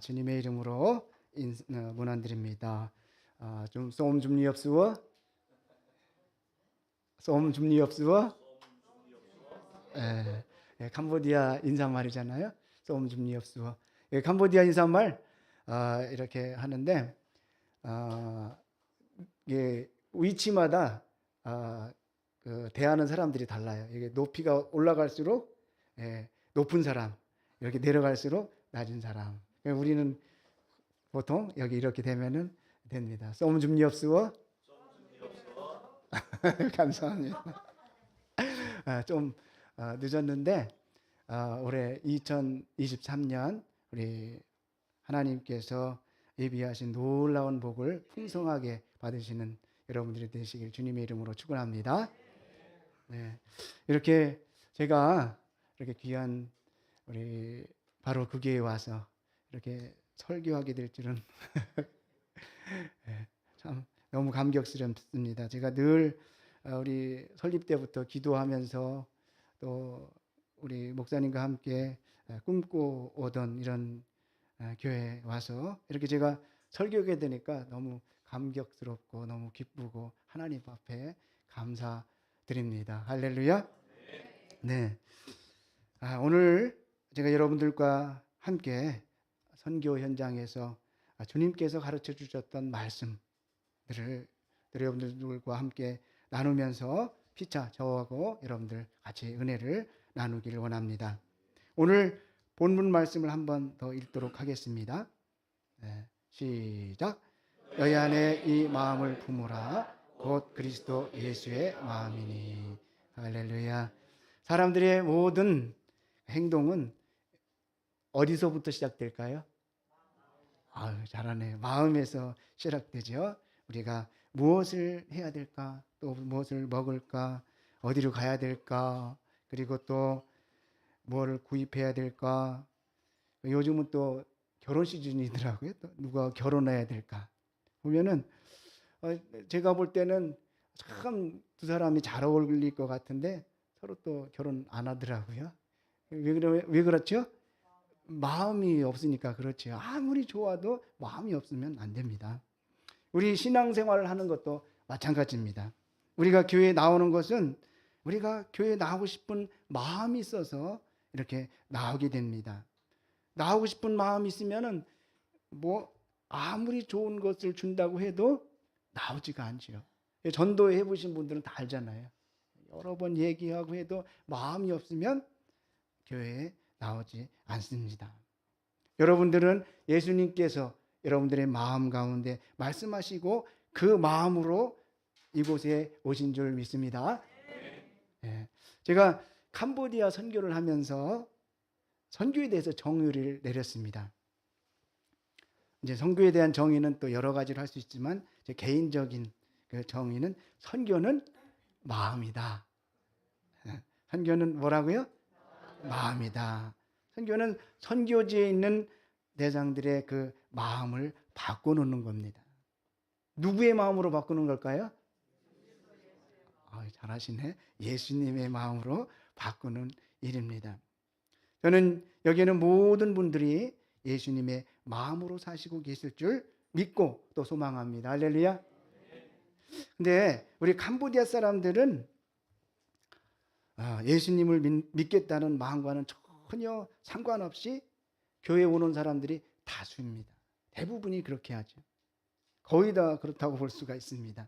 주님의 이름으로 문안드립니다. 좀 소음 줍니 없으워? 소음 줍니 없으워? 캄보디아 인사말이잖아요. 소음 줍니 없으워. 캄보디아 인사말 이렇게 하는데 이게 위치마다 대하는 사람들이 달라요. 이게 높이가 올라갈수록 높은 사람, 이렇게 내려갈수록 낮은 사람. 우리는 보통 여기 이렇게 되면은 됩니다. 소음 줍니 없으워? 감사합니다. 좀 늦었는데 올해 2023년 우리 하나님께서 예비하신 놀라운 복을 풍성하게 받으시는 여러분들이 되시길 주님의 이름으로 축원합니다. 네, 이렇게 제가 이렇게 귀한 우리 바로 그 교회에 와서 이렇게 설교하게 될 줄은 참 너무 감격스럽습니다. 제가 늘 우리 설립 때부터 기도하면서 또 우리 목사님과 함께 꿈꿔 오던 이런 교회에 와서 이렇게 제가 설교하게 되니까 너무 감격스럽고 너무 기쁘고 하나님 앞에 감사드립니다. 할렐루야. 네. 오늘 제가 여러분들과 함께 선교 현장에서 주님께서 가르쳐 주셨던 말씀들을 여러분들과 함께 나누면서 피차 저하고 여러분들 같이 은혜를 나누기를 원합니다. 오늘 본문 말씀을 한번 더 읽도록 하겠습니다. 시작. 너희 안에 이 마음을 품으라. 곧 그리스도 예수의 마음이니. 할렐루야. 사람들의 모든 행동은 어디서부터 시작될까요? 잘하네요. 마음에서 시작되죠. 우리가 무엇을 해야 될까? 또 무엇을 먹을까? 어디로 가야 될까? 그리고 또 뭘 구입해야 될까? 요즘은 또 결혼 시즌이더라고요. 또 누가 결혼해야 될까? 보면은 제가 볼 때는 참 두 사람이 잘 어울릴 것 같은데 서로 또 결혼 안 하더라고요. 왜 그렇죠? 마음이 없으니까 그렇죠. 아무리 좋아도 마음이 없으면 안 됩니다. 우리 신앙생활을 하는 것도 마찬가지입니다. 우리가 교회에 나오는 것은 우리가 교회에 나오고 싶은 마음이 있어서 이렇게 나오게 됩니다. 나오고 싶은 마음이 있으면은 아무리 좋은 것을 준다고 해도 나오지가 않지요. 전도해 보신 분들은 다 알잖아요. 여러 번 얘기하고 해도 마음이 없으면 교회에 나오지 않습니다. 여러분들은 예수님께서 여러분들의 마음 가운데 말씀하시고 그 마음으로 이곳에 오신 줄 믿습니다. 제가 캄보디아 선교를 하면서 선교에 대해서 정의를 내렸습니다. 이제 선교에 대한 정의는 또 여러 가지로 할 수 있지만 제 개인적인 그 정의는 선교는 마음이다. 선교는 뭐라고요? 마음이다. 선교는 선교지에 있는 대상들의 그 마음을 바꿔놓는 겁니다. 누구의 마음으로 바꾸는 걸까요? 잘하시네. 예수님의 마음으로 바꾸는 일입니다. 저는 여기에는 모든 분들이 예수님의 마음으로 사시고 계실 줄 믿고 또 소망합니다. 할렐루야. 근데 우리 캄보디아 사람들은 예수님을 믿겠다는 마음과는 전혀 상관없이 교회에 오는 사람들이 다수입니다. 대부분이 그렇게 하죠. 거의 다 그렇다고 볼 수가 있습니다.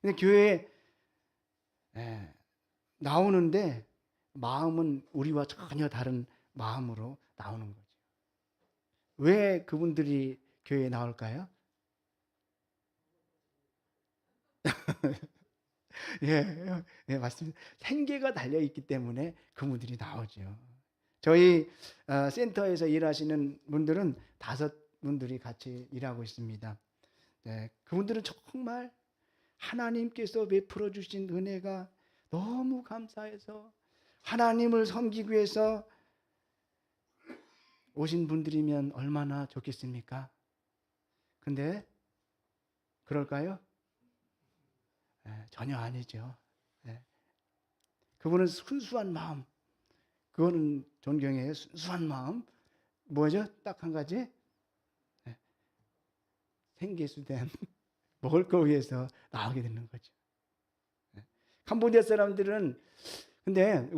근데 교회에 나오는데 마음은 우리와 전혀 다른 마음으로 나오는 거죠. 왜 그분들이 교회에 나올까요? 맞습니다. 생계가 달려있기 때문에 그분들이 나오죠. 저희 센터에서 일하시는 분들은 5분들이 같이 일하고 있습니다. 그분들은 정말 하나님께서 베풀어 주신 은혜가 너무 감사해서 하나님을 섬기기 위해서 오신 분들이면 얼마나 좋겠습니까? 근데 그럴까요? 전혀 아니죠. 그분은 순수한 마음, 그거는 존경해요. 순수한 마음. 뭐죠? 딱 한 가지. 생계수된 먹을 거 위해서 나오게 되는 거죠. 캄보디아 사람들은 근데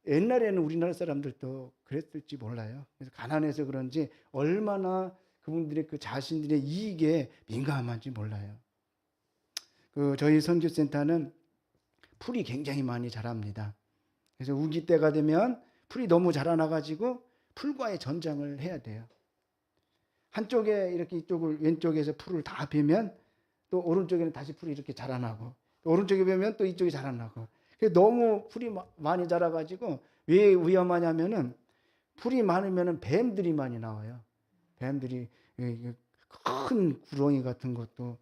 옛날에는 우리나라 사람들도 그랬을지 몰라요. 그래서 가난해서 그런지 얼마나 그분들의 그 자신들의 이익에 민감한지 몰라요. 저희 선교센터는 풀이 굉장히 많이 자랍니다. 그래서 우기 때가 되면 풀이 너무 자라나가지고 풀과의 전쟁을 해야 돼요. 한쪽에 이렇게 이쪽을 왼쪽에서 풀을 다 베면 또 오른쪽에는 다시 풀이 이렇게 자라나고 또 오른쪽에 베면 또 이쪽이 자라나고 너무 풀이 많이 자라가지고 왜 위험하냐면은 풀이 많으면은 뱀들이 많이 나와요. 뱀들이 큰 구렁이 같은 것도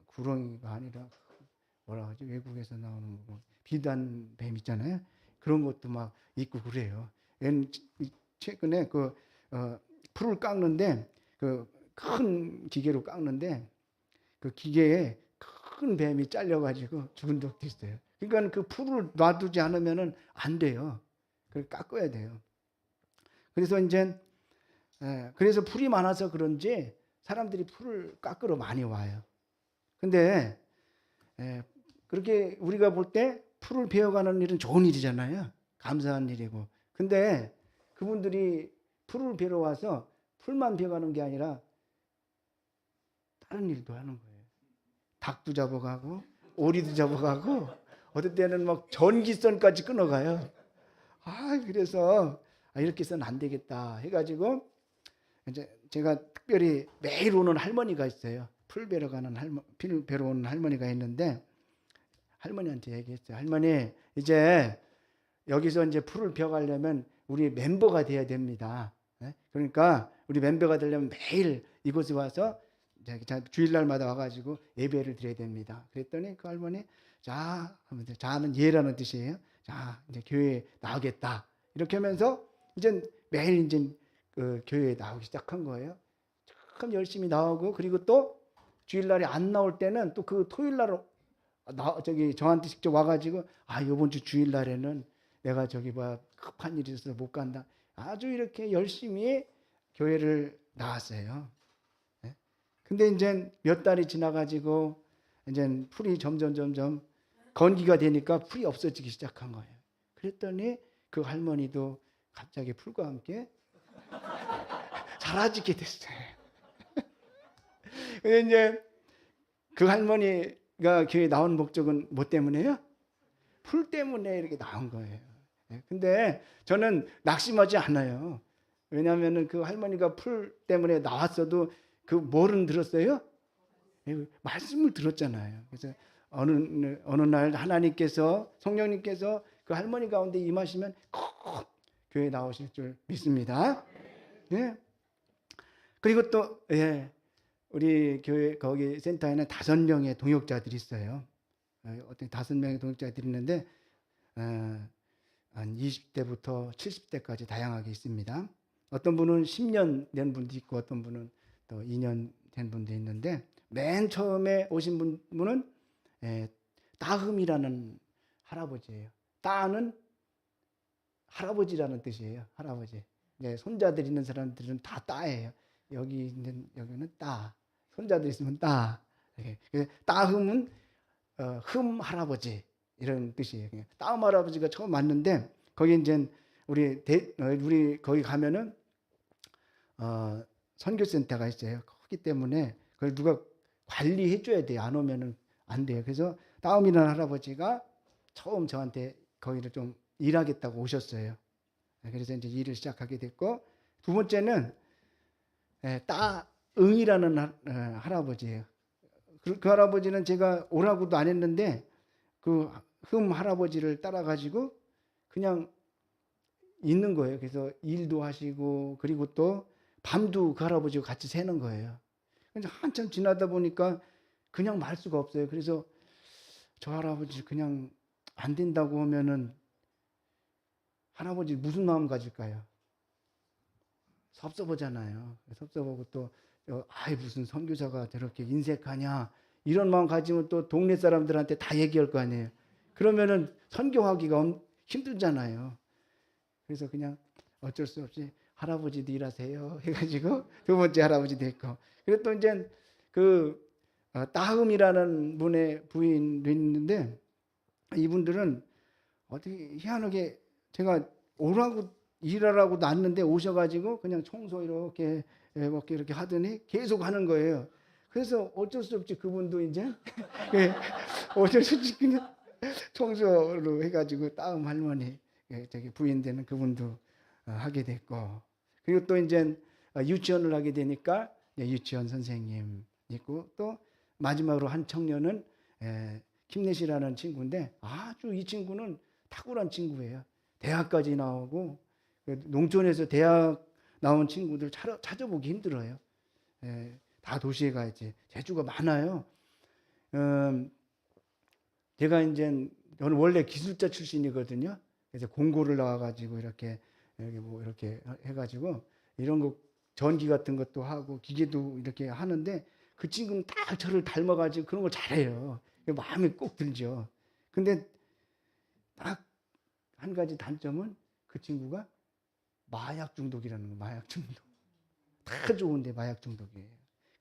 구렁이가 아니라 뭐라 하지 외국에서 나오는 거 비단 뱀 있잖아요. 그런 것도 막 있고 그래요. 최근에 풀을 깎는데 큰 기계로 깎는데 그 기계에 큰 뱀이 잘려가지고 죽은 적도 있어요. 그러니까 그 풀을 놔두지 않으면은 안 돼요. 그걸 깎아야 돼요. 그래서 이제 그래서 풀이 많아서 그런지 사람들이 풀을 깎으러 많이 와요. 근데 그렇게 우리가 볼 때 풀을 베어가는 일은 좋은 일이잖아요. 감사한 일이고. 근데 그분들이 풀을 베러 와서 풀만 베어가는 게 아니라 다른 일도 하는 거예요. 닭도 잡아가고 오리도 잡아가고 어떨 때는 막 전기선까지 끊어가요. 그래서 이렇게 해서는 안 되겠다 해가지고 이제 제가 특별히 매일 오는 할머니가 있어요. 풀 베러 오는 할머니가 있는데 할머니한테 얘기했어요. 할머니, 이제 여기서 이제 풀을 펴가려면 우리 멤버가 돼야 됩니다. 그러니까 우리 멤버가 되려면 매일 이곳에 와서 주일날마다 와가지고 예배를 드려야 됩니다. 그랬더니 그 할머니, 자는 예라는 뜻이에요. 자, 이제 교회에 나오겠다. 이렇게 하면서 이제 매일 이제 교회에 나오기 시작한 거예요. 참 열심히 나오고, 그리고 또 주일날에 안 나올 때는 또 그 토요일날 저한테 직접 와가지고 이번 주 주일날에는 내가 급한 일이 있어서 못 간다. 아주 이렇게 열심히 교회를 나왔어요. 근데 이제 몇 달이 지나가지고 이제 풀이 점점 건기가 되니까 풀이 없어지기 시작한 거예요. 그랬더니 그 할머니도 갑자기 풀과 함께 사라지게 됐어요. 근데 이제 그 할머니가 교회에 나온 목적은 뭐 때문에요? 풀 때문에 이렇게 나온 거예요. 근데 저는 낙심하지 않아요. 왜냐하면 그 할머니가 풀 때문에 나왔어도 그 뭐는 들었어요? 말씀을 들었잖아요. 그래서 어느 날 하나님께서 성령님께서 그 할머니 가운데 임하시면 꼭 교회에 나오실 줄 믿습니다. 예. 그리고 또 우리 교회 거기 센터에는 5명의 동역자들이 있어요. 어떤 5명의 동역자들이 있는데 한 20대부터 70대까지 다양하게 있습니다. 어떤 분은 10년 된 분도 있고 어떤 분은 또 2년 된 분도 있는데 맨 처음에 오신 분은 따흠이라는 할아버지예요. 따는 할아버지라는 뜻이에요. 할아버지. 손자들 있는 사람들은 다 따예요. 여기는 따. 손자들 있으면 따. 따흠은 흠 할아버지 이런 뜻이에요. 따흠 할아버지가 처음 왔는데 거기 이제 우리 거기 가면은 선교센터가 있어요. 크기 때문에 그걸 누가 관리해 줘야 돼요. 안 오면은 안 돼요. 그래서 따음이라는 할아버지가 처음 저한테 거기를 좀 일하겠다고 오셨어요. 그래서 이제 일을 시작하게 됐고, 두 번째는 따응이라는 할아버지예요. 그 할아버지는 제가 오라고도 안 했는데 그 할아버지를 따라가지고 그냥 있는 거예요. 그래서 일도 하시고 그리고 또 밤도 그 할아버지와 같이 새는 거예요. 근데 한참 지나다 보니까 그냥 말 수가 없어요. 그래서 저 할아버지 그냥 안 된다고 하면은 할아버지 무슨 마음 가질까요? 섭섭하잖아요. 섭섭하고 또 무슨 선교사가 저렇게 인색하냐 이런 마음 가지면 또 동네 사람들한테 다 얘기할 거 아니에요. 그러면은 선교하기가 힘들잖아요. 그래서 그냥 어쩔 수 없이 할아버지도 일하세요 해가지고 두 번째 할아버지 됐고, 그리고 또 이제 따흠이라는 분의 부인도 있는데 이분들은 어떻게 희한하게 제가 오라고 일하라고 놨는데 오셔가지고 그냥 청소 이렇게 이렇게 하더니 계속 하는 거예요. 그래서 어쩔 수 없이 그분도 이제 어쩔 수 없이 그냥 청소로 해가지고 따음 할머니 저기 부인 되는 그분도 하게 됐고, 그리고 또 이제 유치원을 하게 되니까 유치원 선생님 있고, 또 마지막으로 한 청년은 김내시라는 친구인데 아주 이 친구는 탁월한 친구예요. 대학까지 나오고 농촌에서 대학 나온 친구들 찾아보기 힘들어요. 다 도시에 가야지. 재주가 많아요. 제가 이제 저는 원래 기술자 출신이거든요. 그래서 공고를 나와가지고 이렇게 해가지고 이런 거 전기 같은 것도 하고 기계도 이렇게 하는데 그 친구는 딱 저를 닮아가지고 그런 걸 잘해요. 마음에 꼭 들죠. 근데 딱 한 가지 단점은 그 친구가 마약 중독이라는 거, 마약 중독. 다 좋은데 마약 중독이에요.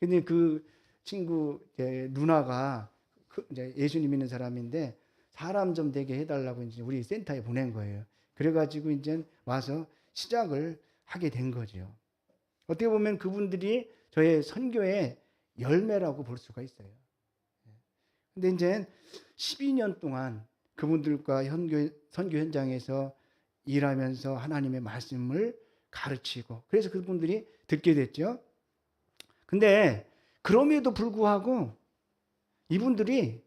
근데 그 친구 누나가 이제 예수님 믿는 사람인데 사람 좀 되게 해달라고 이제 우리 센터에 보낸 거예요. 그래가지고 이제 와서 시작을 하게 된 거죠. 어떻게 보면 그분들이 저의 선교의 열매라고 볼 수가 있어요. 근데 이제 12년 동안 그분들과 선교 현장에서 일하면서 하나님의 말씀을 가르치고, 그래서 그분들이 듣게 됐죠. 근데 그럼에도 불구하고 이분들이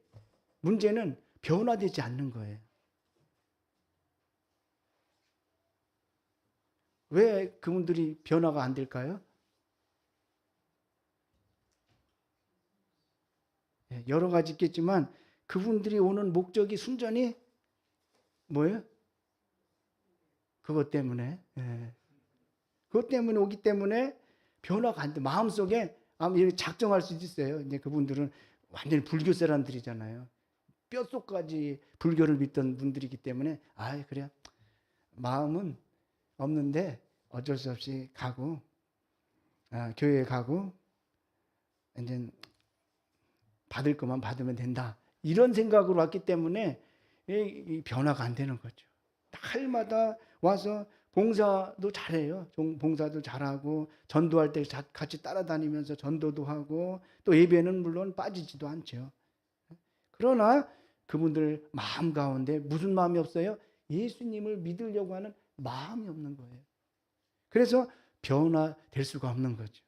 문제는 변화되지 않는 거예요. 왜 그분들이 변화가 안 될까요? 여러 가지 있겠지만 그분들이 오는 목적이 순전히 뭐예요? 그것 때문에. 그것 때문에 오기 때문에 변화가 안 돼. 마음속에 아마 이렇게 작정할 수도 있어요. 이제 그분들은 완전히 불교 사람들이잖아요. 뼛속까지 불교를 믿던 분들이기 때문에 그래. 마음은 없는데 어쩔 수 없이 가고 교회에 가고 이제 받을 것만 받으면 된다. 이런 생각으로 왔기 때문에 이 변화가 안 되는 거죠. 날마다 와서 봉사도 잘해요. 봉사도 잘하고 전도할 때 같이 따라다니면서 전도도 하고 또 예배는 물론 빠지지도 않죠. 그러나 그분들 마음 가운데 무슨 마음이 없어요? 예수님을 믿으려고 하는 마음이 없는 거예요. 그래서 변화될 수가 없는 거죠.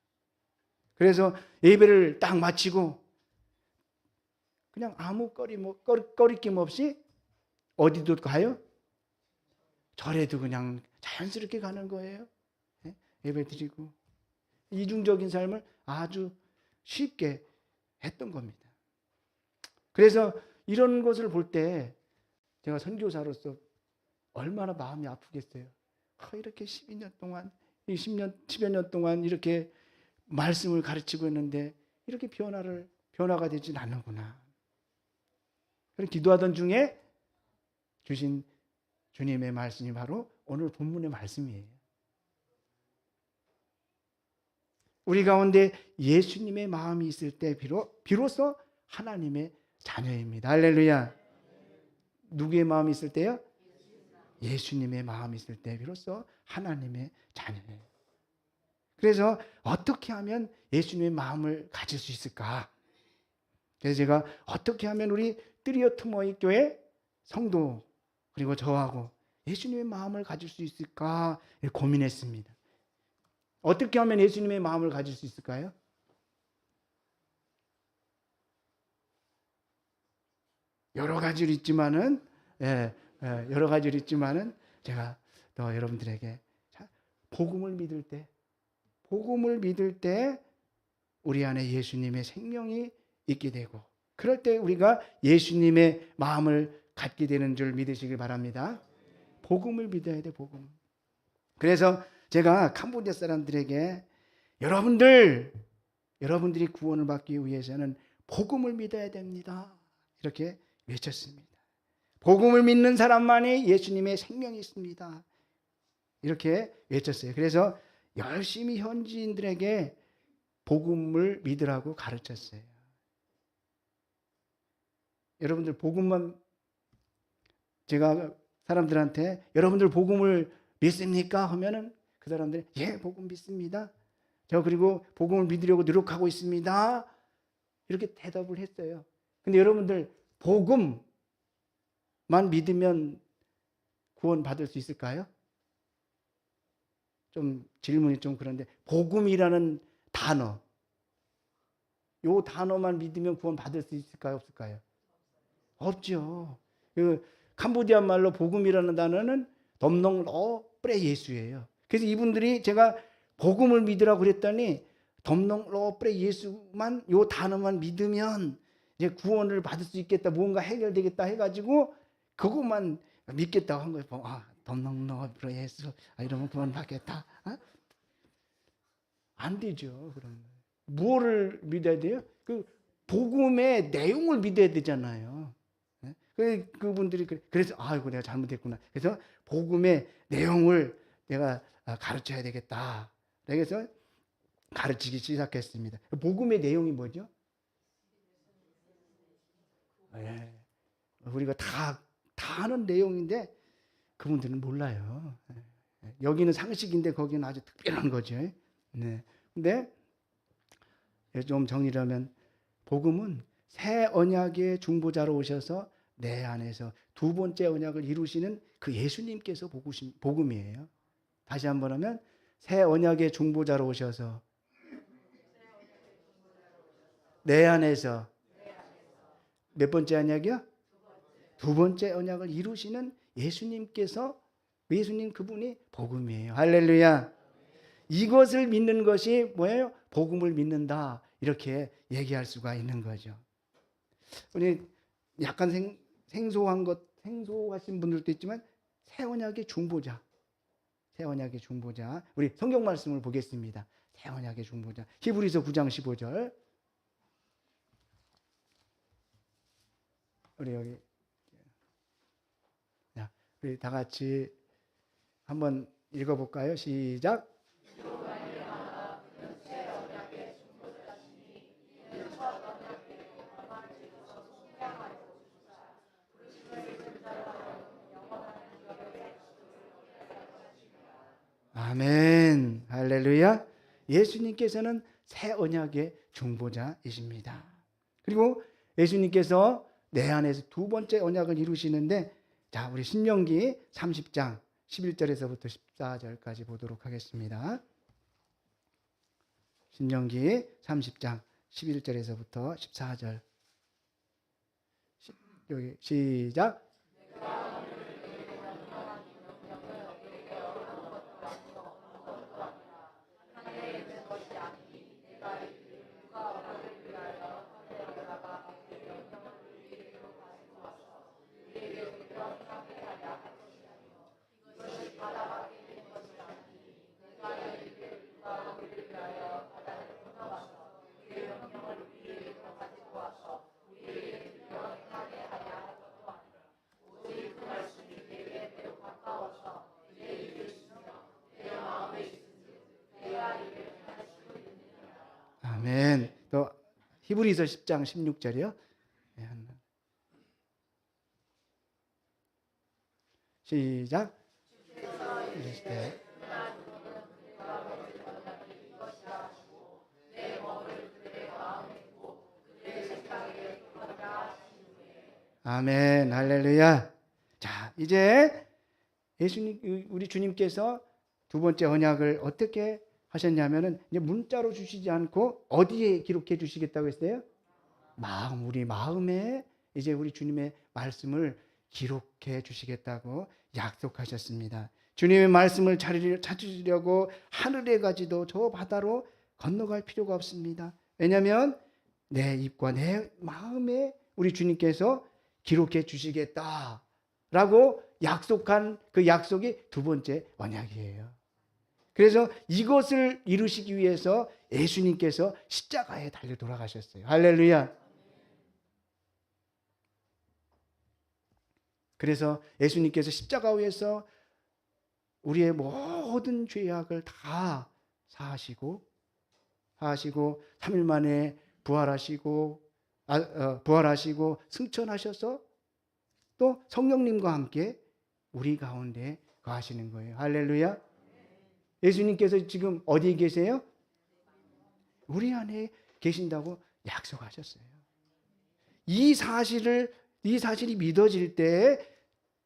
그래서 예배를 딱 마치고 그냥 아무 꺼리낌 없이 어디도 가요? 절에도 그냥 자연스럽게 가는 거예요. 예배 드리고 이중적인 삶을 아주 쉽게 했던 겁니다. 그래서 이런 것을 볼 때 제가 선교사로서 얼마나 마음이 아프겠어요. 이렇게 12년 동안 10여 년 동안 이렇게 말씀을 가르치고 있는데 이렇게 변화가 되진 않는구나. 그런 기도하던 중에 주신 주님의 말씀이 바로 오늘 본문의 말씀이에요. 우리 가운데 예수님의 마음이 있을 때 비로소 하나님의 자녀입니다. 할렐루야. 누구의 마음이 있을 때요? 예수님의 마음이 있을 때 비로소 하나님의 자녀예요. 그래서 어떻게 하면 예수님의 마음을 가질 수 있을까? 그래서 제가 어떻게 하면 우리 뜨리어트모이 교회 성도 그리고 저하고 예수님의 마음을 가질 수 있을까 고민했습니다. 어떻게 하면 예수님의 마음을 가질 수 있을까요? 여러 가지로 있지만은 제가 또 여러분들에게 복음을 믿을 때 우리 안에 예수님의 생명이 있게 되고 그럴 때 우리가 예수님의 마음을 갖게 되는 줄 믿으시길 바랍니다. 복음을 믿어야 돼, 복음. 그래서 제가 캄보디아 사람들에게 여러분들이 구원을 받기 위해서는 복음을 믿어야 됩니다. 이렇게 외쳤습니다. 복음을 믿는 사람만이 예수님의 생명이 있습니다. 이렇게 외쳤어요. 그래서 열심히 현지인들에게 복음을 믿으라고 가르쳤어요. 여러분들 복음만, 제가 사람들한테 여러분들 복음을 믿습니까? 하면은 그 사람들이 예, 복음 믿습니다. 저 그리고 복음을 믿으려고 노력하고 있습니다. 이렇게 대답을 했어요. 근데 여러분들 복음만 믿으면 구원 받을 수 있을까요? 좀 질문이 좀 그런데 복음이라는 단어, 요 단어만 믿으면 구원 받을 수 있을까요? 없을까요? 없죠. 그 캄보디아 말로 복음이라는 단어는 덤농러 프레 예수예요. 그래서 이분들이 제가 복음을 믿으라고 그랬더니 덤농러 프레 예수만 요 단어만 믿으면 이제 구원을 받을 수 있겠다, 무언가 해결되겠다 해가지고 그것만 믿겠다고 한 거예요. 덤농러 프레 예수 이러면 구원 받겠다. 안 되죠. 그러면 무엇을 믿어야 돼요? 그 복음의 내용을 믿어야 되잖아요. 그분들이 그래서 아이고 내가 잘못했구나. 그래서 복음의 내용을 내가 가르쳐야 되겠다. 그래서 가르치기 시작했습니다. 복음의 내용이 뭐죠? 예. 우리가 다 아는 내용인데 그분들은 몰라요. 여기는 상식인데 거기는 아주 특별한 거죠. 네. 근데 좀 정리를 하면 복음은 새 언약의 중보자로 오셔서 내 안에서 두 번째 언약을 이루시는 그 예수님께서 복음이에요. 다시 한번 하면 새 언약의 중보자로 오셔서 내 안에서 몇 번째 언약이요? 두 번째 언약을 이루시는 예수님께서, 예수님 그분이 복음이에요. 할렐루야. 이것을 믿는 것이 뭐예요? 복음을 믿는다. 이렇게 얘기할 수가 있는 거죠. 우리 약간 생소하신 분들도 있지만 새 언약의 중보자. 새 언약의 중보자. 우리 성경 말씀을 보겠습니다. 새 언약의 중보자. 히브리서 9장 15절. 우리 여기 우리 다 같이 한번 읽어볼까요? 시작. 아멘. 할렐루야. 예수님께서는 새 언약의 중보자이십니다. 그리고 예수님께서 내 안에서 두 번째 언약을 이루시는데, 자, 우리 신명기 30장 11절에서부터 14절까지 보도록 하겠습니다. 신명기 30장 11절에서부터 14절. 여기 시작. 아멘. 또 히브리서 10장 16절이요. 시작. 네. 아멘. 할렐루야. 자, 이제 예수님, 우리 주님께서 두 번째 언약을 어떻게 하셨냐면은 이제 문자로 주시지 않고 어디에 기록해 주시겠다고 했어요? 우리 마음에 이제 우리 주님의 말씀을 기록해 주시겠다고 약속하셨습니다. 주님의 말씀을 찾으려고 하늘에 가지도 저 바다로 건너갈 필요가 없습니다. 왜냐하면 내 입과 내 마음에 우리 주님께서 기록해 주시겠다라고 약속한 그 약속이 두 번째 언약이에요. 그래서 이것을 이루시기 위해서 예수님께서 십자가에 달려 돌아가셨어요. 할렐루야. 그래서 예수님께서 십자가 위에서 우리의 모든 죄악을 다 사하시고 하시고 3일 만에 부활하시고 승천하셔서 또 성령님과 함께 우리 가운데 거하시는 거예요. 할렐루야. 예수님께서 지금 어디에 계세요? 우리 안에 계신다고 약속하셨어요. 이 사실이 믿어질 때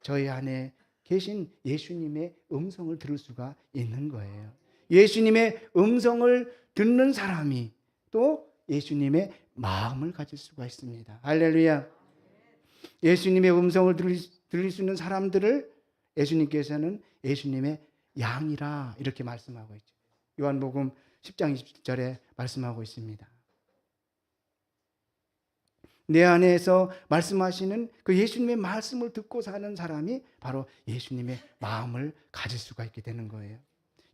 저희 안에 계신 예수님의 음성을 들을 수가 있는 거예요. 예수님의 음성을 듣는 사람이 또 예수님의 마음을 가질 수가 있습니다. 할렐루야. 예수님의 음성을 들을 수 있는 사람들을 예수님께서는 예수님의 양이라 이렇게 말씀하고 있죠. 요한복음 10장 27절에 말씀하고 있습니다. 내 안에서 말씀하시는 그 예수님의 말씀을 듣고 사는 사람이 바로 예수님의 마음을 가질 수가 있게 되는 거예요.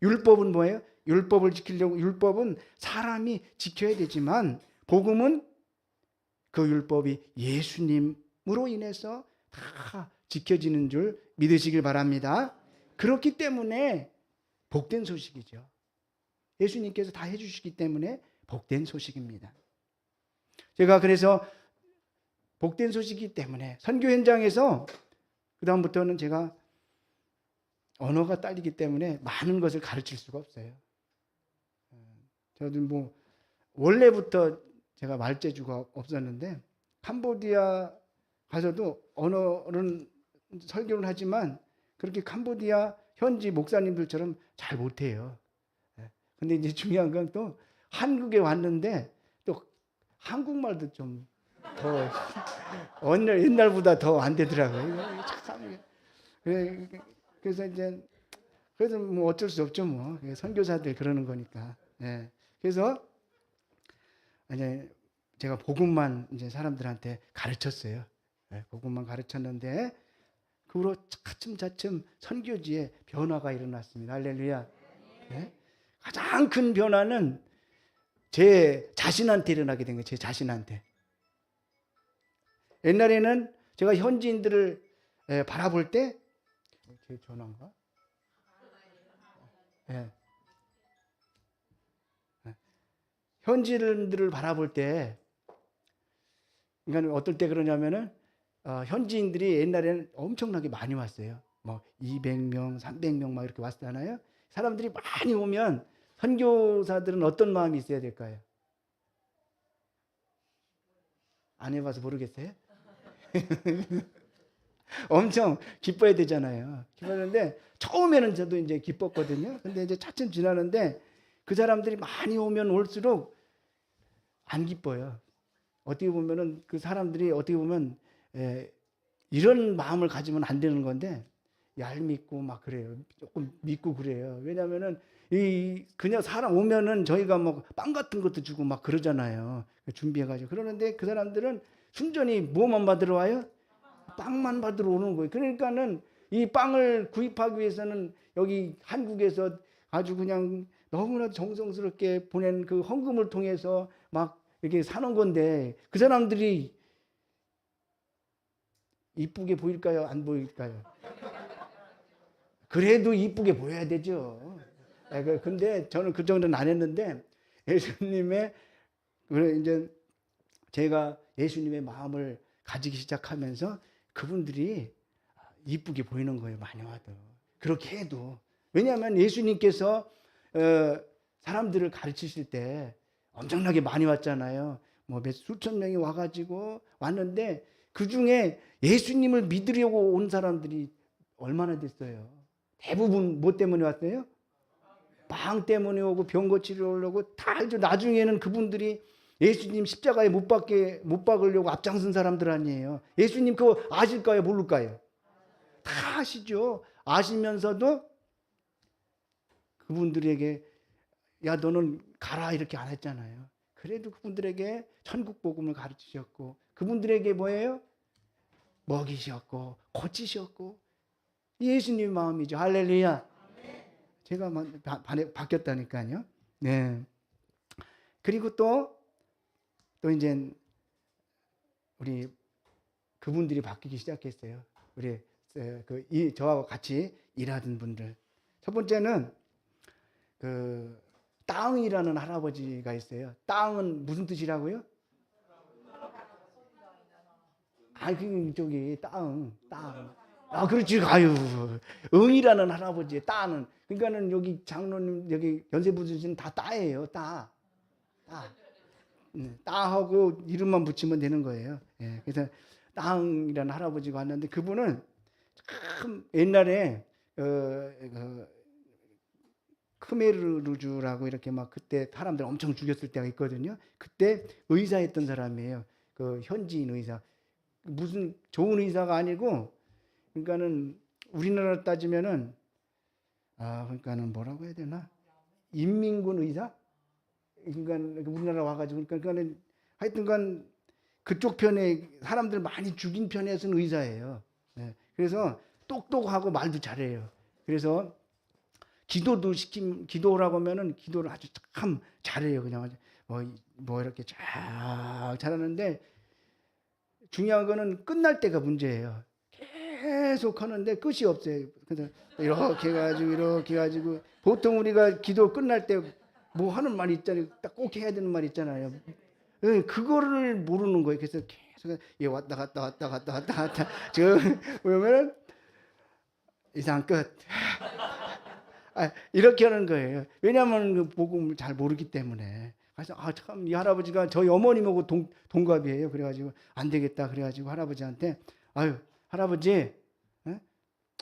율법은 뭐예요? 율법을 지키려고, 율법은 사람이 지켜야 되지만 복음은 그 율법이 예수님으로 인해서 다 지켜지는 줄 믿으시길 바랍니다. 그렇기 때문에 복된 소식이죠. 예수님께서 다 해주시기 때문에 복된 소식입니다. 제가 그래서 복된 소식이기 때문에 선교 현장에서 그 다음부터는 제가 언어가 딸리기 때문에 많은 것을 가르칠 수가 없어요. 저도 뭐 원래부터 제가 말재주가 없었는데 캄보디아 가서도 언어는 설교를 하지만 그렇게 캄보디아 현지 목사님들처럼 잘 못해요. 근데 이제 중요한 건 또 한국에 왔는데 또 한국말도 좀 더 옛날보다 더 안 되더라고요. 참. 그래서 이제 그래서 뭐 어쩔 수 없죠 뭐 선교사들 그러는 거니까. 예. 그래서 이제 제가 복음만 이제 사람들한테 가르쳤어요. 예, 복음만 가르쳤는데 그 후로 차츰차츰 선교지에 변화가 일어났습니다. 할렐루야. 예? 가장 큰 변화는 제 자신한테 일어나게 된 거예요. 제 자신한테. 옛날에는 제가 현지인들을 바라볼 때 제 전화인가? 예. 현지인들을 바라볼 때 그러니까 어떨 때 그러냐면은 현지인들이 옛날에는 엄청나게 많이 왔어요. 뭐 200명, 300명 막 이렇게 왔잖아요. 사람들이 많이 오면 선교사들은 어떤 마음이 있어야 될까요? 안 해봐서 모르겠어요? 엄청 기뻐야 되잖아요. 기뻤는데 처음에는 저도 이제 기뻤거든요. 근데 이제 차츰 지나는데 그 사람들이 많이 오면 올수록 안 기뻐요. 어떻게 보면은 그 사람들이 어떻게 보면 이런 마음을 가지면 안 되는 건데 얄밉고 막 그래요. 조금 믿고 그래요. 왜냐면은 그냥 사람 오면은 저희가 뭐 빵 같은 것도 주고 막 그러잖아요. 준비해가지고 그러는데 그 사람들은 순전히 뭐만 받으러 와요? 빵만 받으러 오는 거예요. 그러니까는 이 빵을 구입하기 위해서는 여기 한국에서 아주 그냥 너무나 정성스럽게 보낸 그 헌금을 통해서 막 이렇게 사는 건데 그 사람들이 이쁘게 보일까요? 안 보일까요? 그래도 이쁘게 보여야 되죠. 근데 저는 그 정도는 안 했는데 예수님의 이제 제가 예수님의 마음을 가지기 시작하면서 그분들이 이쁘게 보이는 거예요. 많이 와도. 그렇게 해도. 왜냐하면 예수님께서 사람들을 가르치실 때 엄청나게 많이 왔잖아요. 뭐 몇 수천 명이 와가지고 왔는데 그 중에 예수님을 믿으려고 온 사람들이 얼마나 됐어요? 대부분 뭐 때문에 왔어요? 빵 때문에 오고 병 고치러 오려고 다 알죠. 나중에는 그분들이 예수님 십자가에 못 박으려고 앞장선 사람들 아니에요. 예수님 그거 아실까요? 모를까요? 다 아시죠. 아시면서도 그분들에게 야 너는 가라 이렇게 안 했잖아요. 그래도 그분들에게 천국 복음을 가르치셨고 그분들에게 뭐예요? 먹이셨고 고치셨고 예수님 마음이죠. 할렐루야. 제가 바뀌었다니까요. 네. 그리고 또 이제 우리 그분들이 바뀌기 시작했어요. 우리 저하고 같이 일하던 분들. 첫 번째는 땅이라는 할아버지가 있어요. 땅은 무슨 뜻이라고요? 저기 땅. 그렇지. 응이라는 할아버지의 땅은. 그러니까는 여기 장로님, 여기 연세부주신 다 따예요. 따. 따하고 이름만 붙이면 되는 거예요. 예, 그래서 땅이라는 할아버지가 왔는데 그분은 참 옛날에 크메르루주라고 이렇게 막 그때 사람들 엄청 죽였을 때가 있거든요. 그때 의사했던 사람이에요. 그 현지인 의사. 무슨 좋은 의사가 아니고, 그러니까는 우리나라 따지면은 그러니까는 뭐라고 해야 되나? 인민군 의사? 그러니까 우리나라 와가지고 그러니까는 하여튼간 그쪽 편에 사람들 많이 죽인 편에서는 의사예요. 네. 그래서 똑똑하고 말도 잘해요. 그래서 기도라고 하면은 기도를 아주 참 잘해요. 그냥 뭐 이렇게 쫙 잘하는데 중요한 거는 끝날 때가 문제예요. 계속 하는데 끝이 없어요. 그래서 이렇게 해가지고 보통 우리가 기도 끝날 때 뭐 하는 말 있잖아요. 딱 꼭 해야 되는 말 있잖아요. 그거를 모르는 거예요. 그래서 계속 왔다 갔다. 지금 보면은 이상 끝. 이렇게 하는 거예요. 왜냐하면 그 복음을 잘 모르기 때문에. 그래서 참 이 할아버지가 저희 어머님하고 동갑이에요. 그래가지고 안 되겠다. 그래가지고 할아버지한테 할아버지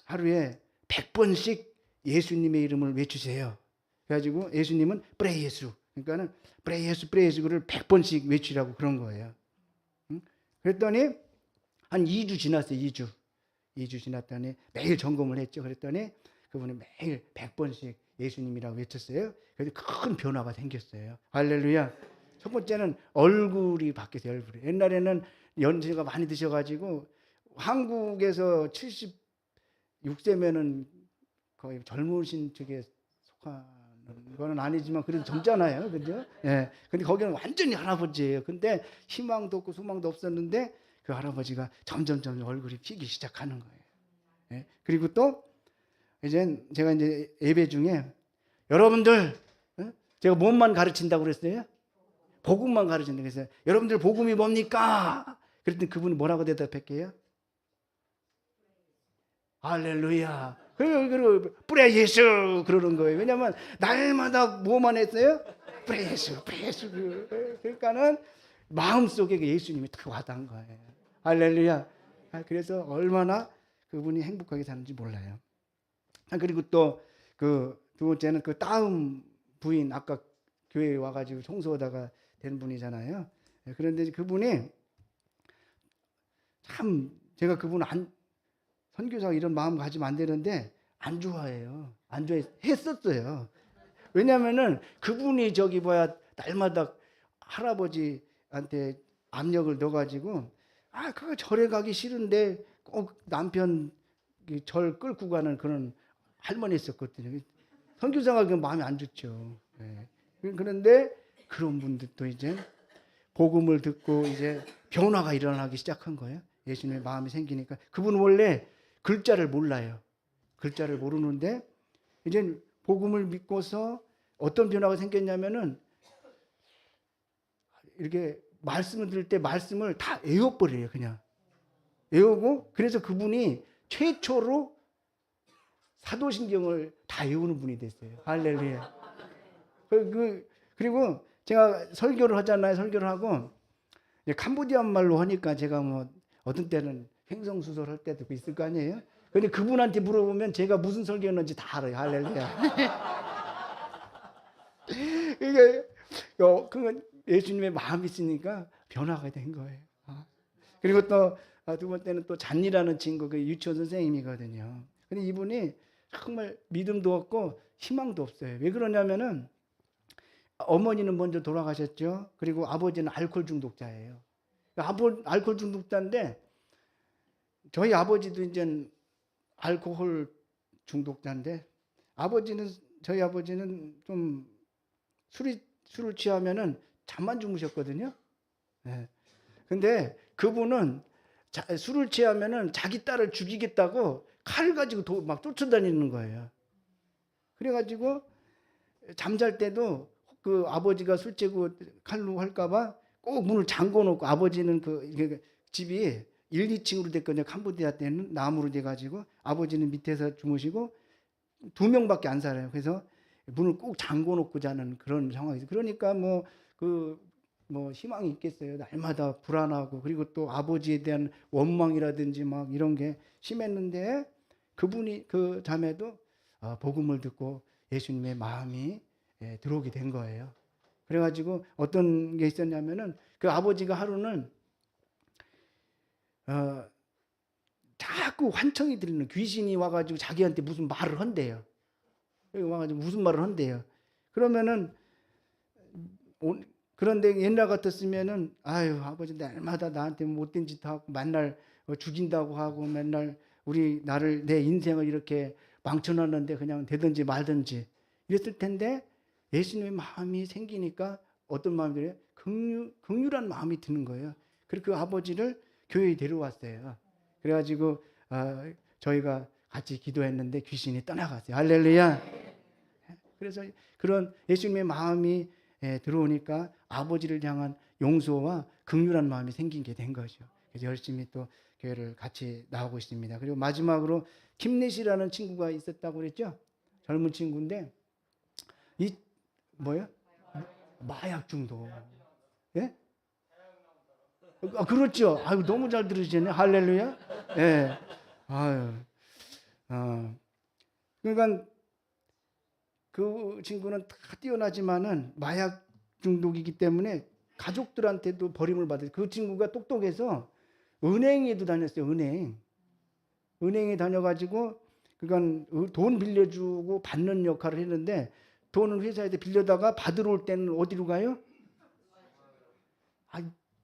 하루에 100번씩 예수님의 이름을 외치세요. 그래가지고 예수님은 프레예수. 그러니까는 프레예수를 100번씩 외치라고 그런 거예요. 그랬더니 한 2주 지났어요. 2주 지났더니 매일 점검을 했죠. 그랬더니 그분이 매일 100번씩 예수님이라고 외쳤어요. 그래서 큰 변화가 생겼어요. 할렐루야. 첫 번째는 얼굴이 바뀌었어요. 얼굴이. 옛날에는 연세가 많이 드셔가지고 한국에서 76세면은 거의 젊으신 쪽에 속하는 거는 아니지만 그래도 젊잖아요. 그죠? 예. 근데 거기는 완전히 할아버지예요. 근데 희망도 없고 소망도 없었는데 그 할아버지가 점점 얼굴이 피기 시작하는 거예요. 예. 그리고 또 제가 이제 예배 중에 여러분들 제가 뭔만 가르친다고 그랬어요? 복음만 가르친다고 그랬어요. 여러분들 복음이 뭡니까? 그랬더니 그분이 뭐라고 대답했게요? 할렐루야. 그리고 뿌레 예수 그러는 거예요. 왜냐하면 날마다 뭐만 했어요? 뿌레 예수. 그러니까는 마음속에 예수님이 딱 와닿은 거예요. 할렐루야. 그래서 얼마나 그분이 행복하게 사는지 몰라요. 그리고 또 그 두 번째는 그 다음 부인, 아까 교회에 와가지고 청소하다가 된 분이잖아요. 그런데 그분이 참 제가 그분 선교사가 이런 마음 가지면 안 되는데 안 좋아해요. 안 좋아했었어요. 왜냐면은 그분이 날마다 할아버지한테 압력을 넣어가지고 그거 절에 가기 싫은데 꼭 남편 절 끌고 가는 그런 할머니 있었거든요. 선교사가 그 마음이 안 좋죠. 네. 그런데 그런 분들도 이제 복음을 듣고 이제 변화가 일어나기 시작한 거예요. 예수님의 마음이 생기니까. 그분은 원래 글자를 몰라요. 글자를 모르는데 이제 복음을 믿고서 어떤 변화가 생겼냐면은 이렇게 말씀을 들을 때 말씀을 다 외워버려요. 그냥 외우고, 그래서 그분이 최초로 사도신경을 다 외우는 분이 됐어요. 할렐루야. 그리고 제가 설교를 하잖아요. 설교를 하고 캄보디아 말로 하니까 제가 뭐 어떤 때는 횡성수설 할 때도 있을 거 아니에요. 근데 그분한테 물어보면 제가 무슨 설교했는지 다 알아요. 할렐루야. 이게 그건 예수님의 마음이 있으니까 변화가 된 거예요. 그리고 또 두 번째는 또 잔이라는 친구, 그 유치원 선생님이거든요. 근데 이분이 정말 믿음도 없고 희망도 없어요. 왜 그러냐면은 어머니는 먼저 돌아가셨죠. 그리고 아버지는 알코올 중독자예요. 알코올 중독자인데 저희 아버지도 이제 알코올 중독자인데 저희 아버지는 좀 술을 취하면은 잠만 주무셨거든요. 네. 근데 그분은 술을 취하면은 자기 딸을 죽이겠다고 칼 가지고 막 쫓아다니는 거예요. 그래가지고 잠잘 때도 그 아버지가 술 째고 칼로 할까봐 꼭 문을 잠궈 놓고, 아버지는 이게 집이 1, 2층으로 됐거든요. 캄보디아 때는 나무로 돼가지고 아버지는 밑에서 주무시고 2명밖에 안 살아요. 그래서 문을 꼭 잠궈 놓고 자는 그런 상황이죠. 그러니까 뭐 희망이 있겠어요. 날마다 불안하고, 그리고 또 아버지에 대한 원망이라든지 막 이런 게 심했는데, 그 자매도 복음을 듣고 예수님의 마음이 들어오게 된 거예요. 그래가지고 어떤 게 있었냐면은, 그 아버지가 하루는 자꾸 환청이 들리는, 귀신이 와가지고 자기한테 무슨 말을 한대요. 와가지고 무슨 말을 한대요. 그러면은 그런데 옛날 같았으면은, 아유, 아버지 날마다 나한테 못된 짓 하고 맨날 죽인다고 하고 맨날 내 인생을 이렇게 망쳐놨는데 그냥 되든지 말든지 이랬을 텐데, 예수님의 마음이 생기니까 어떤 마음이 들어요? 긍휼한 마음이 드는 거예요. 그리고 그 아버지를 교회에 데려왔어요. 그래가지고 저희가 같이 기도했는데 귀신이 떠나갔어요. 할렐루야. 그래서 그런 예수님의 마음이 들어오니까 아버지를 향한 용서와 긍휼한 마음이 생긴 게 된 거죠. 그래서 열심히 또 교회를 같이 나오고 있습니다. 그리고 마지막으로 김넷이라는 친구가 있었다고 그랬죠. 젊은 친구인데 뭐예요? 마약 중독. 예? 그렇죠. 아유, 너무 잘 들으시네. 할렐루야. 예. 아유. 그러니까 그 친구는 다 뛰어나지만은 마약 중독이기 때문에 가족들한테도 버림을 받아요. 그 친구가 똑똑해서 은행에도 다녔어요. 은행에 다녀가지고 그건 돈 빌려주고 받는 역할을 했는데, 돈은 회사에서 빌려다가 받으러 올 때는 어디로 가요?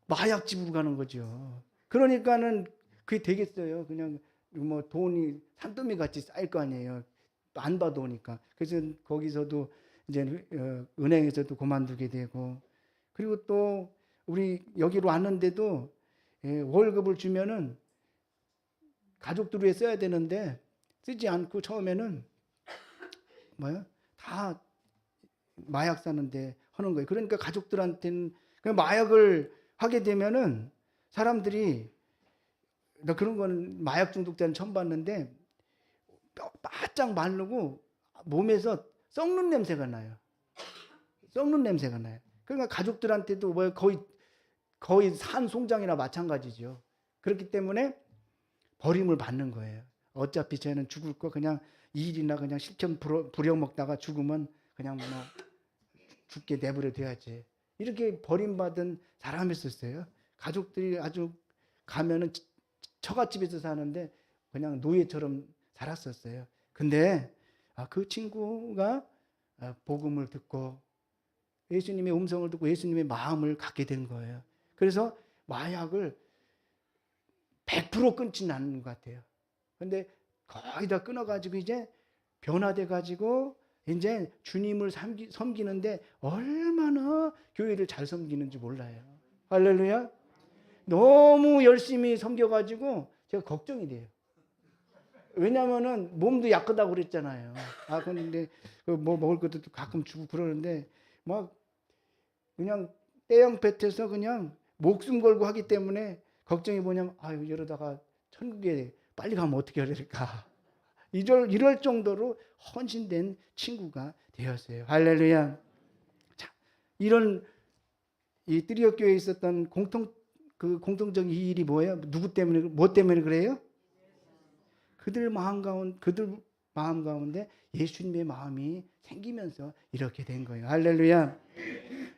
마약집으로 가는 거죠. 그러니까는 그게 되겠어요. 그냥 뭐 돈이 산더미 같이 쌓일 거 아니에요. 안 받아오니까. 그래서 거기서도 이제 은행에서도 그만두게 되고, 그리고 또 우리 여기로 왔는데도 월급을 주면은 가족들 위해 써야 되는데 쓰지 않고 처음에는 다 마약 사는데 하는 거예요. 그러니까 가족들한테는 마약을 하게 되면은 사람들이, 나 그런 거는 마약 중독자는 처음 봤는데, 바짝 마르고 몸에서 썩는 냄새가 나요. 그러니까 가족들한테도 거의 산 송장이나 마찬가지죠. 그렇기 때문에 버림을 받는 거예요. 어차피 쟤는 죽을 거 그냥 일이나 그냥 실천 부려먹다가 죽으면 그냥 뭐 죽게 내버려 둬야지. 이렇게 버림받은 사람이었어요. 가족들이 아주 가면은 처갓집에서 사는데 그냥 노예처럼 살았었어요. 근데 그 친구가 복음을 듣고 예수님의 음성을 듣고 예수님의 마음을 갖게 된 거예요. 그래서 마약을 100% 끊지는 않는 것 같아요. 근데 거의 다 끊어가지고 이제 변화돼가지고 이제 주님을 섬기는데 얼마나 교회를 잘 섬기는지 몰라요. 할렐루야. 너무 열심히 섬겨가지고 제가 걱정이 돼요. 왜냐면은 몸도 약하다고 그랬잖아요. 근데 뭐 먹을 것도 가끔 주고 그러는데 막 그냥 떼양볕에서 그냥 목숨 걸고 하기 때문에 걱정이 뭐냐면, 이러다가 천국에 빨리 가면 어떻게 해야 될까. 이럴 정도로 헌신된 친구가 되었어요. 할렐루야. 자, 이런 이 뜨리엇 교회에 있었던 공통적인 이 일이 뭐예요? 누구 때문에, 뭐 때문에 그래요? 그들 마음 가운데 예수님의 마음이 생기면서 이렇게 된 거예요. 할렐루야.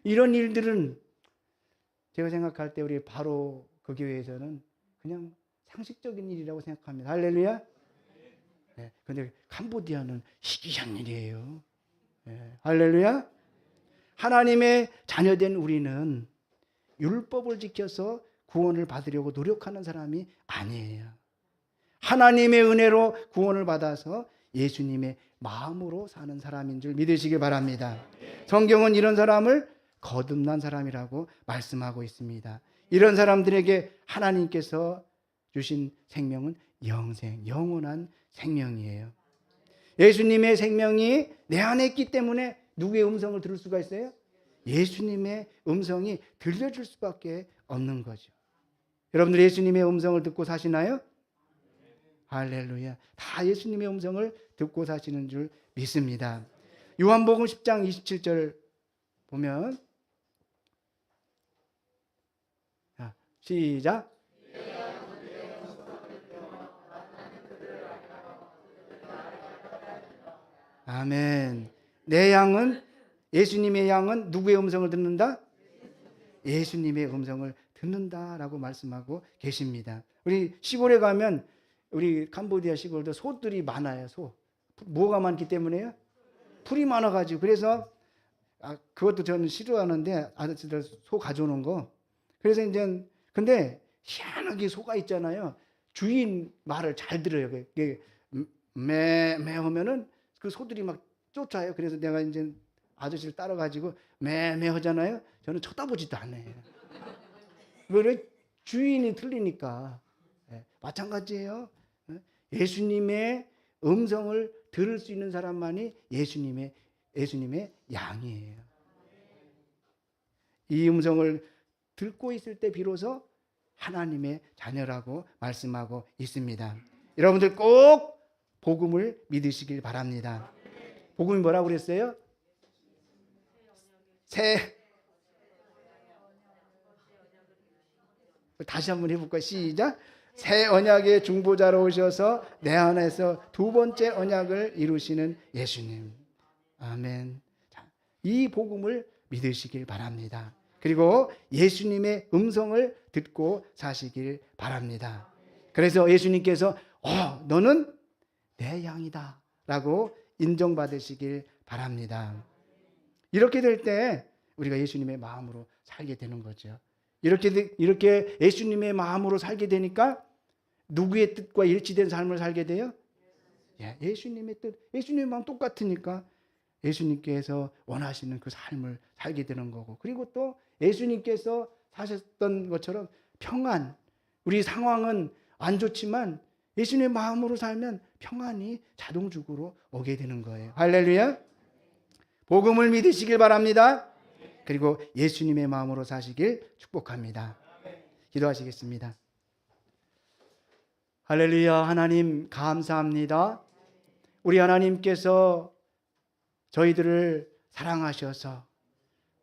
이런 일들은 제가 생각할 때 우리 바로 그 교회에서는 그냥 상식적인 일이라고 생각합니다. 할렐루야. 네, 근데 캄보디아는 희귀한 일이에요. 네, 할렐루야. 하나님의 자녀된 우리는 율법을 지켜서 구원을 받으려고 노력하는 사람이 아니에요. 하나님의 은혜로 구원을 받아서 예수님의 마음으로 사는 사람인 줄 믿으시기 바랍니다. 성경은 이런 사람을 거듭난 사람이라고 말씀하고 있습니다. 이런 사람들에게 하나님께서 주신 생명은 영원한 생명이에요. 예수님의 생명이 내 안에 있기 때문에 누구의 음성을 들을 수가 있어요? 예수님의 음성이 들려줄 수밖에 없는 거죠. 여러분들 예수님의 음성을 듣고 사시나요? 할렐루야. 다 예수님의 음성을 듣고 사시는 줄 믿습니다. 요한복음 10장 27절 보면, 시작. 아멘. 내 양은, 예수님의 양은 누구의 음성을 듣는다? 예수님의 음성을 듣는다라고 말씀하고 계십니다. 우리 시골에 가면, 우리 캄보디아 시골도 소들이 많아요. 소. 뭐가 많기 때문에요? 풀이 많아가지고. 그래서 그것도 저는 싫어하는데, 아저씨들 소 가져오는 거. 그래서 이제, 근데 희한하게 소가 있잖아요. 주인 말을 잘 들어요. 그게 매 하면은 그 소들이 막 쫓아요. 그래서 내가 이제 아저씨를 따라가지고 매 하잖아요. 저는 쳐다보지도 않아요. 왜? 주인이 틀리니까. 마찬가지예요. 예수님의 음성을 들을 수 있는 사람만이 예수님의 양이에요. 이 음성을 듣고 있을 때 비로소 하나님의 자녀라고 말씀하고 있습니다. 여러분들 꼭 복음을 믿으시길 바랍니다. 복음이 뭐라고 그랬어요? 다시 한번 해볼까요? 시작. 새 언약의 중보자로 오셔서 내 안에서 두 번째 언약을 이루시는 예수님. 아멘. 자, 이 복음을 믿으시길 바랍니다. 그리고 예수님의 음성을 듣고 사시길 바랍니다. 그래서 예수님께서 너는 내 양이다 라고 인정받으시길 바랍니다. 이렇게 될 때 우리가 예수님의 마음으로 살게 되는 거죠. 이렇게 예수님의 마음으로 살게 되니까 누구의 뜻과 일치된 삶을 살게 돼요? 예수님의 뜻, 예수님의 마음 똑같으니까 예수님께서 원하시는 그 삶을 살게 되는 거고, 그리고 또 예수님께서 사셨던 것처럼 평안, 우리 상황은 안 좋지만 예수님의 마음으로 살면 평안이 자동적으로 오게 되는 거예요. 할렐루야. 복음을 믿으시길 바랍니다. 그리고 예수님의 마음으로 사시길 축복합니다. 기도하시겠습니다. 할렐루야. 하나님 감사합니다. 우리 하나님께서 저희들을 사랑하셔서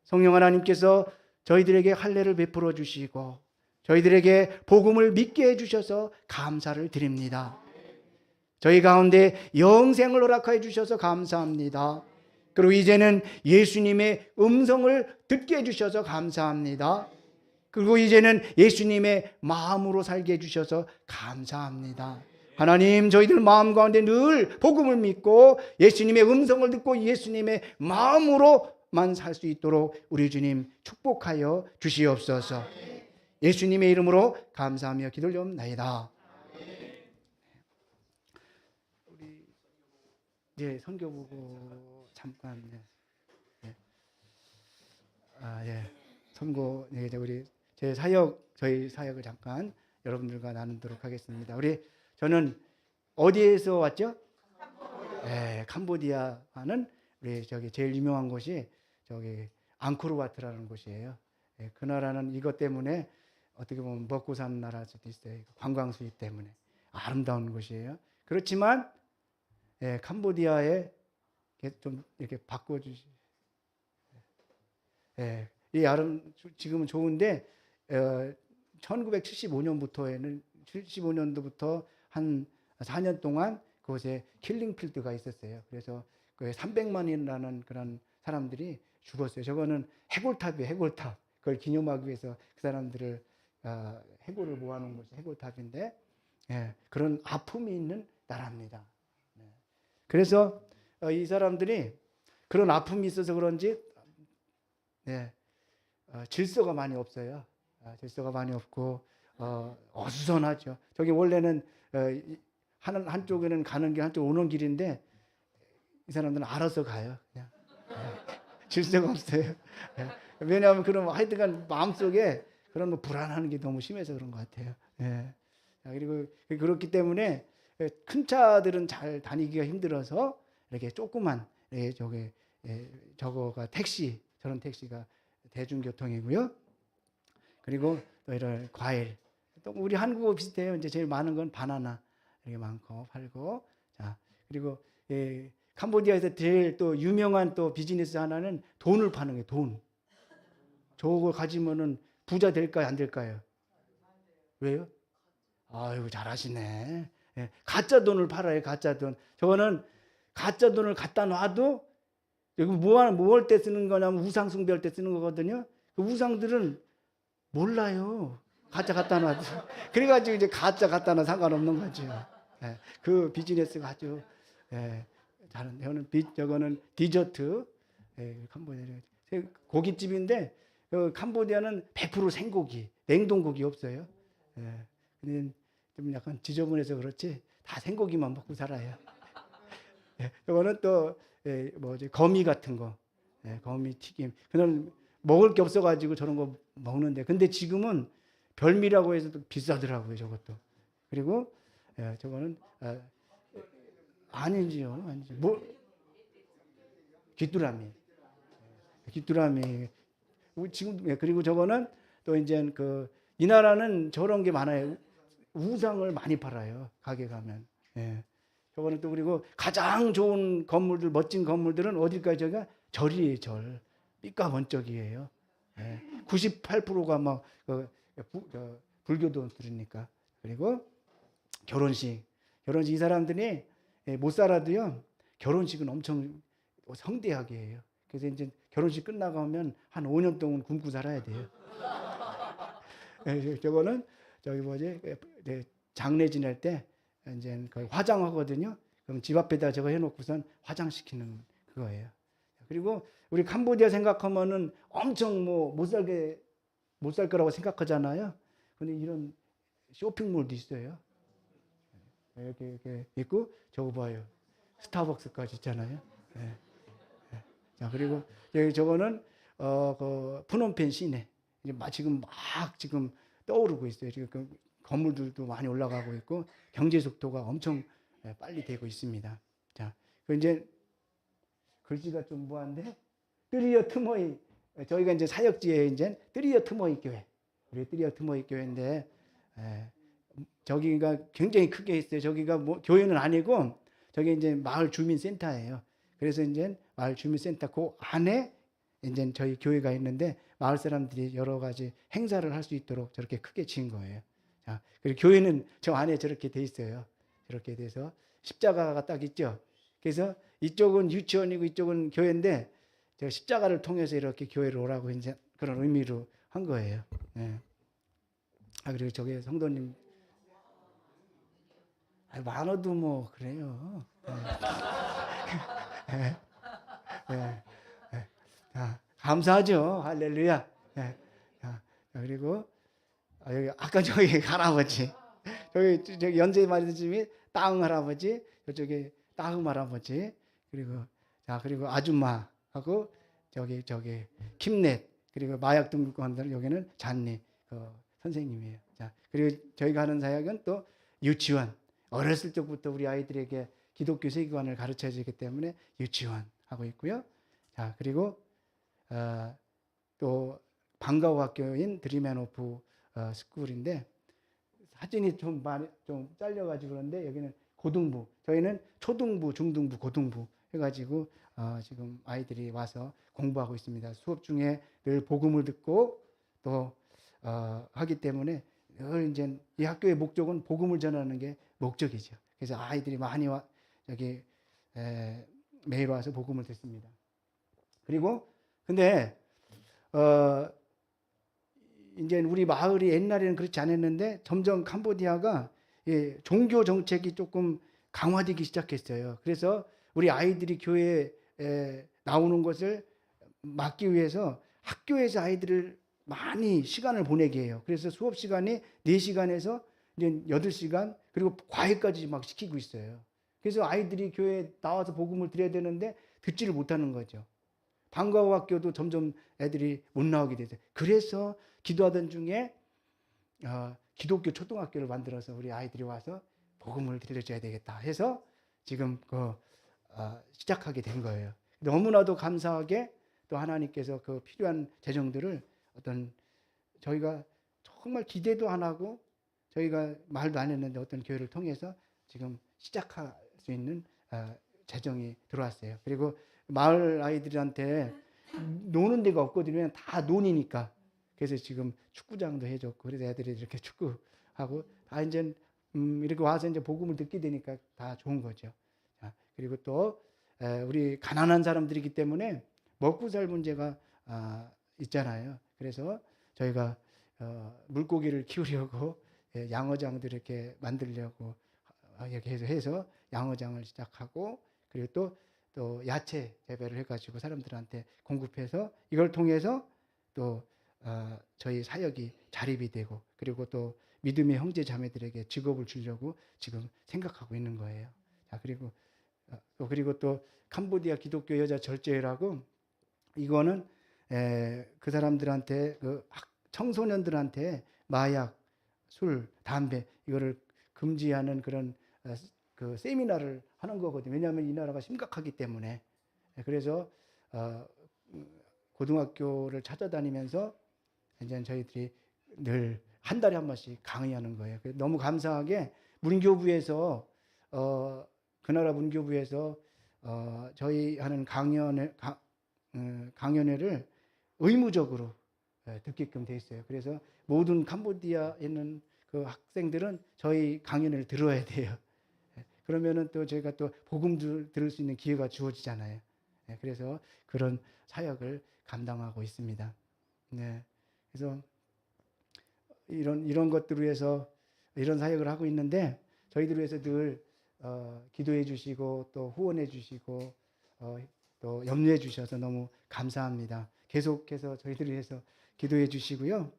성령 하나님께서 저희들에게 할례를 베풀어 주시고 저희들에게 복음을 믿게 해주셔서 감사를 드립니다. 저희 가운데 영생을 허락하여 주셔서 감사합니다. 그리고 이제는 예수님의 음성을 듣게 해주셔서 감사합니다. 그리고 이제는 예수님의 마음으로 살게 해주셔서 감사합니다. 하나님, 저희들 마음 가운데 늘 복음을 믿고 예수님의 음성을 듣고 예수님의 마음으로만 살 수 있도록 우리 주님 축복하여 주시옵소서. 예수님의 이름으로 감사하며 기도를 올려옵나이다. 우리 이제 선교 보고 잠깐 선고 우리 저희 사역을 잠깐 여러분들과 나누도록 하겠습니다. 저는 어디에서 왔죠? 캄보디아는 우리 제일 유명한 곳이 앙코르와트라는 곳이에요. 그 나라는 이것 때문에 어떻게 보면 먹고 사는 나라일 수도 있어요. 관광 수입 때문에 아름다운 곳이에요. 그렇지만 캄보디아에 좀 이렇게 바꿔주시. 지금은 좋은데 1975년도부터 한 4년 동안 그곳에 킬링필드가 있었어요. 그래서 300만이라는 그런 사람들이 죽었어요. 저거는 해골탑이에요. 해골탑. 그걸 기념하기 위해서 그 사람들을 해골을 모아놓은 것이 해골탑인데 그런 아픔이 있는 나라입니다. 그래서 이 사람들이 그런 아픔이 있어서 그런지 질서가 많이 없어요. 질서가 많이 없고 어수선하죠. 저기 원래는 한쪽에는 가는 길, 한쪽 오는 길인데 이 사람들은 알아서 가요. 그냥 질서가 없어요. 왜냐하면 그런 하여튼간 마음속에 그런 불안한 게 너무 심해서 그런 것 같아요. 그리고 그렇기 때문에 큰 차들은 잘 다니기가 힘들어서 이렇게 조그만 저거가 택시 저런 택시가 대중교통이고요. 그리고 또 이런 과일. 또 우리 한국어 비슷해요. 이제 제일 많은 건 바나나 이렇게 많고 팔고. 자, 그리고 캄보디아에서 제일 또 유명한 또 비즈니스 하나는 돈을 파는 게 돈. 저거 가지면은 부자 될까요, 안 될까요? 왜요? 아유, 잘하시네. 예, 가짜 돈을 팔아요, 가짜 돈. 저거는 가짜 돈을 갖다 놔도 이거 뭐 할 때 쓰는 거냐면 우상 숭배할 때 쓰는 거거든요. 그 우상들은 몰라요. 가짜 갖다 놔도. 그래가지고 이제 가짜 갖다 놔 상관없는 거죠. 예, 그 비즈니스가 아주 다른 저거는 디저트. 캄보디아 고깃집인데 캄보디아는 100% 생고기, 냉동고기 없어요. 근데 좀 약간 지저분해서 그렇지 다 생고기만 먹고 살아요. 이거는 또 뭐지 거미 같은 거, 거미 튀김. 그냥 먹을 게 없어가지고 저런 거 먹는데, 근데 지금은 별미라고 해서 또 비싸더라고요, 저것도. 그리고 저거는 아니지요, 아니지. 뭐 귀뚜라미, 귀뚜라미. 지금 그리고 저거는 또 이제 이 나라는 저런 게 많아요. 우상을 많이 팔아요, 가게 가면. 저거는 또 그리고 가장 좋은 건물들, 멋진 건물들은 어딜까요? 저가 절이에요, 절. 삐까번쩍이에요. 98%가 막 불교도들이니까. 그리고 결혼식 이 사람들이 못 살아도요 결혼식은 엄청 성대하게 해요. 그래서 이제 결혼식 끝나가면 한 5년 동안 굶고 살아야 돼요. 저거는 저기 뭐지 장례 지낼 때 이제 거의 화장하거든요. 그럼 집 앞에다 저거 해놓고선 화장시키는 그거예요. 그리고 우리 캄보디아 생각하면은 엄청 뭐 못 살 거라고 생각하잖아요. 근데 이런 쇼핑몰도 있어요. 이렇게 있고 저거 봐요. 스타벅스까지 있잖아요. 자, 그리고 여기 저거는 그 푸놈펜 시내. 지금 지금 떠오르고 있어요. 지금 건물들도 많이 올라가고 있고 경제 속도가 엄청 빨리 되고 있습니다. 자, 그 이제 글씨가 좀 뭐한데 뜨리어 트모이, 저희가 이제 사역지에 이제 뜨리어 트모이 교회, 우리 뜨리어 트모이 교회인데 저기가 굉장히 크게 있어요. 저기가 뭐 교회는 아니고 저기 이제 마을 주민센터예요. 그래서 이제 마을 주민센터 그 안에 이제 저희 교회가 있는데 마을 사람들이 여러 가지 행사를 할 수 있도록 저렇게 크게 지은 거예요. 자, 그리고 교회는 저 안에 저렇게 돼 있어요. 저렇게 돼서 십자가가 딱 있죠. 그래서 이쪽은 유치원이고 이쪽은 교회인데 저 십자가를 통해서 이렇게 교회를 오라고 이제 그런 의미로 한 거예요. 그리고 저기 성도님 많아도 뭐 그래요. 감사하죠. 할렐루야. 그리고 여기 아까 저기 할아버지, 저기 연세 말씀이 따흥 할아버지, 저쪽에 따흥 할아버지, 그리고 아줌마하고 저기 킴넷, 그리고 마약 등록관들 여기는 잔니 선생님이에요. 자, 그리고 저희가 하는 사역은 또 유치원. 어렸을 적부터 우리 아이들에게 기독교 세계관을 가르쳐 주기 때문에 유치원 하고 있고요. 자, 그리고 또 방과후 학교인 드림앤오프 스쿨인데 사진이 좀 잘려가지고 그런데 여기는 고등부, 저희는 초등부, 중등부, 고등부 해가지고 지금 아이들이 와서 공부하고 있습니다. 수업 중에 늘 복음을 듣고 또 하기 때문에 늘 이제 이 학교의 목적은 복음을 전하는 게 목적이죠. 그래서 아이들이 많이 여기 매일 와서 복음을 듣습니다. 그리고 근데 이제 우리 마을이 옛날에는 그렇지 않았는데 점점 캄보디아가 종교 정책이 조금 강화되기 시작했어요. 그래서 우리 아이들이 교회에 나오는 것을 막기 위해서 학교에서 아이들을 많이 시간을 보내게 해요. 그래서 수업 시간이 4시간에서 이제 8시간, 그리고 과외까지 막 시키고 있어요. 그래서 아이들이 교회에 나와서 복음을 드려야 되는데 듣지를 못하는 거죠. 방과후 학교도 점점 애들이 못 나오게 되죠. 그래서 기도하던 중에 기독교 초등학교를 만들어서 우리 아이들이 와서 복음을 들려줘야 되겠다 해서 지금 시작하게 된 거예요. 너무나도 감사하게 또 하나님께서 그 필요한 재정들을 어떤 저희가 정말 기대도 안 하고 저희가 말도 안 했는데 어떤 교회를 통해서 지금 시작할 수 있는 재정이 들어왔어요. 그리고 마을 아이들한테 노는 데가 없거든요. 다 논이니까. 그래서 지금 축구장도 해줬고, 그래서 애들이 이렇게 축구하고, 다 이제, 이렇게 와서 이제 복음을 듣게 되니까 다 좋은 거죠. 자, 그리고 또, 우리 가난한 사람들이기 때문에 먹고 살 문제가 있잖아요. 그래서 저희가 물고기를 키우려고 양어장들 이렇게 만들려고 이렇게 해서 양어장을 시작하고, 그리고 또 야채 재배를 해가지고 사람들한테 공급해서 이걸 통해서 또 저희 사역이 자립이 되고, 그리고 또 믿음의 형제 자매들에게 직업을 주려고 지금 생각하고 있는 거예요. 자, 그리고 또 캄보디아 기독교 여자 절제회라고, 이거는 그 사람들한테 청소년들한테 마약, 술, 담배 이거를 금지하는 그런 그 세미나를 하는 거거든요. 왜냐하면 이 나라가 심각하기 때문에. 그래서 고등학교를 찾아다니면서 이제 저희들이 늘 한 달에 한 번씩 강의하는 거예요. 너무 감사하게 문교부에서 그 나라 문교부에서 저희 하는 강연회를 의무적으로 듣게끔 돼 있어요. 그래서 모든 캄보디아에 있는 그 학생들은 저희 강연을 들어야 돼요. 그러면은 또 저희가 또 복음 들을 수 있는 기회가 주어지잖아요. 그래서 그런 사역을 감당하고 있습니다. 네. 그래서 이런 것들을 위해서 이런 사역을 하고 있는데, 저희들 위해서 늘 기도해 주시고 또 후원해 주시고 또 염려해 주셔서 너무 감사합니다. 계속해서 저희들을 위해서 기도해 주시고요.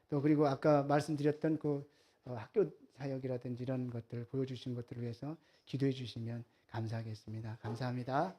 또 그리고 아까 말씀드렸던 그 학교 사역이라든지 이런 것들 보여주신 것들을 위해서 기도해 주시면 감사하겠습니다. 감사합니다.